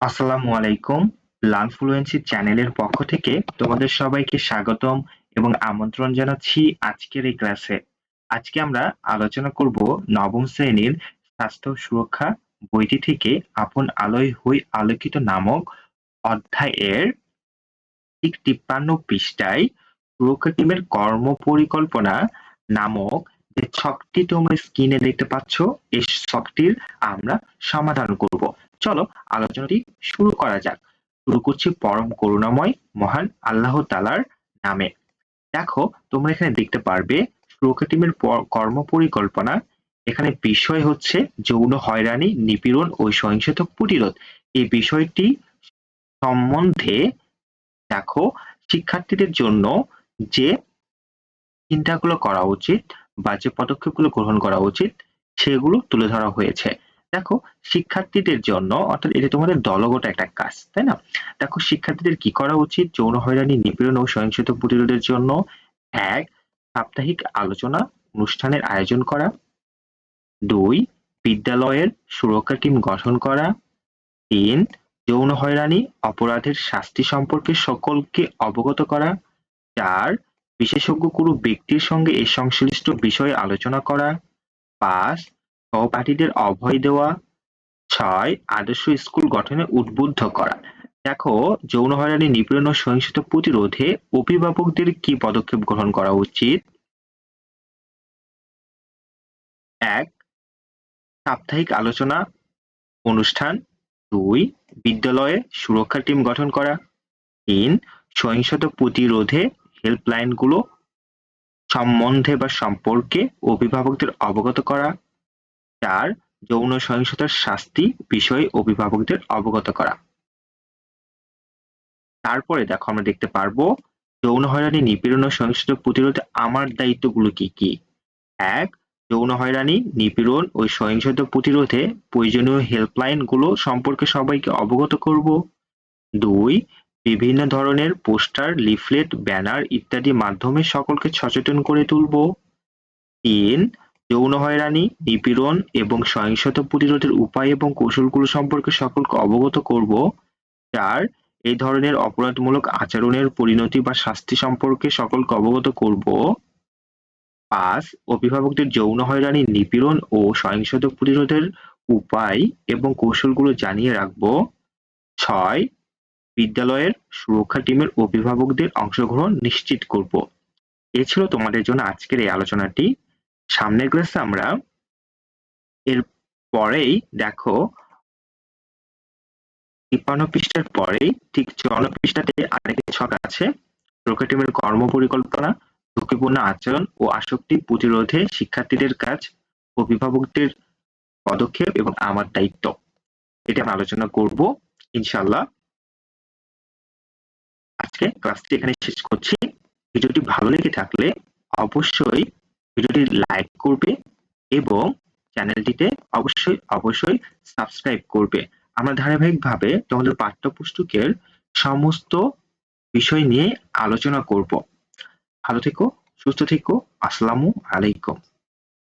আসসালামু আলাইকুম। Learn fluency চ্যানেলের পক্ষ থেকে তোমাদের সবাইকে স্বাগতম এবং আমন্ত্রণ জানাচ্ছি আজকের এই ক্লাসে। আজকে আমরা আলোচনা করব নবম শ্রেণীর স্বাস্থ্য সুরক্ষা বইটি থেকে আপন আলোয় হই আলোকিত নামক অধ্যায়ের ঠিক 53 পৃষ্ঠায় সুরক্ষা টিমের কর্ম পরিকল্পনা নামক যে ছকটি তোমরা স্ক্রিনে দেখতে পাচ্ছ, এই ছকটির আমরা সমাধান করব। চলো আলোচনাটি শুরু করা যাক। শুরু করছি পরম করুণাময় মহান আল্লাহ তাআলার নামে। দেখো, তোমরা এখানে দেখতে পারবে সুরক্ষা টিমের কর্ম পরিকল্পনা। এখানে বিষয় হচ্ছে যৌন হয়রানি, নিপীড়ন ও সহিংসতা প্রতিরোধ। এই বিষয়টি সম্বন্ধে দেখো, শিক্ষার্থীদের জন্য যে চিন্তাগুলো করা উচিত বা যে পদক্ষেপগুলো গ্রহণ করা উচিত সেগুলো তুলে ধরা হয়েছে। দেখো, শিক্ষার্থীদের জন্য, অর্থাৎ এটা তোমাদের দলগত একটা কাজ, তাই না? দেখো, শিক্ষার্থীদের কি করা উচিত? যৌন হয়রানি, নিপীড়ন ও সহিংসতা প্রতিরোধের জন্য ১. সাপ্তাহিক আলোচনা অনুষ্ঠানের আয়োজন করা। ২. বিদ্যালয়ের সুরক্ষা টিম গঠন করা। ৩. যৌন হয়রানি অপরাধের শাস্তি সম্পর্কে সকলকে অবগত করা। ৪. বিশেষজ্ঞ কোনো ব্যক্তির সঙ্গে এই সংশ্লিষ্ট বিষয়ে আলোচনা করা। ৫. সহপাঠীদের অভয় দেওয়া। ৬. আদর্শ স্কুল গঠনে উদ্বুদ্ধ করা। দেখো, যৌন হয়রানি, নিপীড়ন ও সহিংসতা প্রতিরোধে অভিভাবকদের কি পদক্ষেপ গ্রহণ করা উচিত? ১. সাপ্তাহিক আলোচনা অনুষ্ঠান। ২. বিদ্যালয়ে সুরক্ষা টিম গঠন করা। ৩. সহিংসতা প্রতিরোধে হেল্পলাইনগুলো সম্বন্ধে বা সম্পর্কে অভিভাবকদের অবগত করা। ৪. যৌন সহিংসতার শাস্তি বিষয়ে অভিভাবকদের অবগত করা। তারপরে দেখো, আমরা দেখতে পারবো যৌন হয়রানি, নিপীড়ন ও সহিংসতা প্রতিরোধে আমার দায়িত্বগুলো কি কি। ১. যৌন হয়রানি, নিপীড়ন ও সহিংসতা প্রতিরোধে প্রয়োজনীয় হেল্পলাইন গুলো সম্পর্কে সবাইকে অবগত করব। ২. বিভিন্ন ধরনের পোস্টার, লিফলেট, ব্যানার ইত্যাদি মাধ্যমে সকলকে সচেতন করে তুলব। ৩. যৌন হয়রানি, নিপীড়ন এবং সহিংসতা প্রতিরোধের উপায় এবং কৌশলগুলো সম্পর্কে সকলকে অবগত করব। ৪. এই ধরনের অপরাধমূলক আচরণের পরিণতি বা শাস্তি সম্পর্কে সকলকে অবগত করব। ৫. অভিভাবকদের যৌন হয়রানি, নিপীড়ন ও সহিংসতা প্রতিরোধের উপায় এবং কৌশলগুলো জানিয়ে রাখব। ৬. বিদ্যালয়ের সুরক্ষা টিমের অভিভাবকদের অংশগ্রহণ নিশ্চিত করব। এ ছিল তোমাদের জন্য আজকের এই আলোচনাটি। সামনের ক্লাসে আমরা এর পরেই দেখো ৫৩ পৃষ্ঠার পরেই ঠিক ৫৪ পৃষ্ঠাতে আরেকটি ছক আছে। সুরক্ষা টিমের কর্ম পরিকল্পনা, ঝুঁকিপূর্ণ আচরণ ও আসক্তি প্রতিরোধে শিক্ষার্থীদের কাজ, অভিভাবকদের পদক্ষেপ এবং আমার দায়িত্ব। এটা আমরা আলোচনা করব ইনশাআল্লাহ। আজকে ক্লাসটি এখানে শেষ করছি। ভিডিওটি ভালো লেগে থাকলে অবশ্যই ভিডিওটি লাইক করবে এবং চ্যানেলটিতে অবশ্যই সাবস্ক্রাইব করবে। আমরা ধারাবাহিকভাবে তোমাদের পাঠ্যপুস্তকের সমস্ত বিষয় নিয়ে আলোচনা করব। ভালো থেকো, সুস্থ থেকো। আসসালামু আলাইকুম।